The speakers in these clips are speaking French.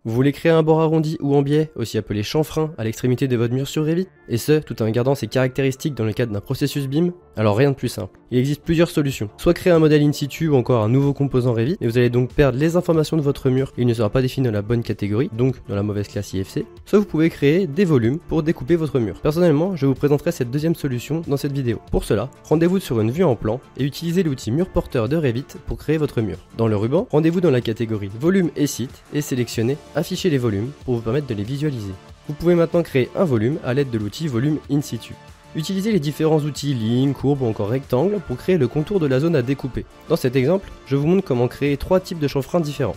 Vous voulez créer un bord arrondi ou en biais, aussi appelé chanfrein, à l'extrémité de votre mur sur Revit, et ce, tout en gardant ses caractéristiques dans le cadre d'un processus BIM? Alors rien de plus simple. Il existe plusieurs solutions. Soit créer un modèle in situ ou encore un nouveau composant Revit, et vous allez donc perdre les informations de votre mur, et il ne sera pas défini dans la bonne catégorie, donc dans la mauvaise classe IFC. Soit vous pouvez créer des volumes pour découper votre mur. Personnellement, je vous présenterai cette deuxième solution dans cette vidéo. Pour cela, rendez-vous sur une vue en plan et utilisez l'outil mur porteur de Revit pour créer votre mur. Dans le ruban, rendez-vous dans la catégorie volume et site et sélectionnez afficher les volumes pour vous permettre de les visualiser. Vous pouvez maintenant créer un volume à l'aide de l'outil volume in situ. Utilisez les différents outils ligne, courbe ou encore rectangle pour créer le contour de la zone à découper. Dans cet exemple, je vous montre comment créer 3 types de chanfreins différents.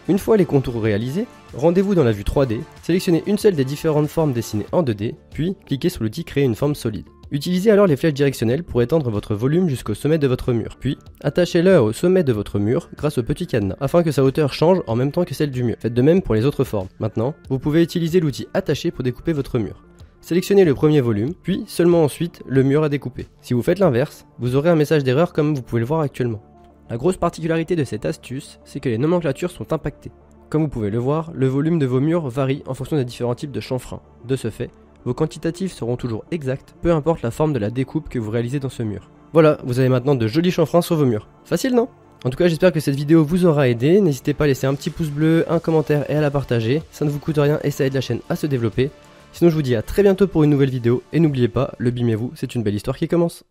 Une fois les contours réalisés, rendez-vous dans la vue 3D, sélectionnez une seule des différentes formes dessinées en 2D, puis cliquez sur l'outil créer une forme solide. Utilisez alors les flèches directionnelles pour étendre votre volume jusqu'au sommet de votre mur, puis attachez-le au sommet de votre mur grâce au petit cadenas, afin que sa hauteur change en même temps que celle du mur. Faites de même pour les autres formes. Maintenant, vous pouvez utiliser l'outil attacher pour découper votre mur. Sélectionnez le premier volume, puis seulement ensuite le mur à découper. Si vous faites l'inverse, vous aurez un message d'erreur comme vous pouvez le voir actuellement. La grosse particularité de cette astuce, c'est que les nomenclatures sont impactées. Comme vous pouvez le voir, le volume de vos murs varie en fonction des différents types de chanfreins. De ce fait, vos quantitatifs seront toujours exacts, peu importe la forme de la découpe que vous réalisez dans ce mur. Voilà, vous avez maintenant de jolis chanfreins sur vos murs. Facile, non ? En tout cas, j'espère que cette vidéo vous aura aidé. N'hésitez pas à laisser un petit pouce bleu, un commentaire et à la partager. Ça ne vous coûte rien et ça aide la chaîne à se développer. Sinon, je vous dis à très bientôt pour une nouvelle vidéo. Et n'oubliez pas, le BIM et vous, c'est une belle histoire qui commence.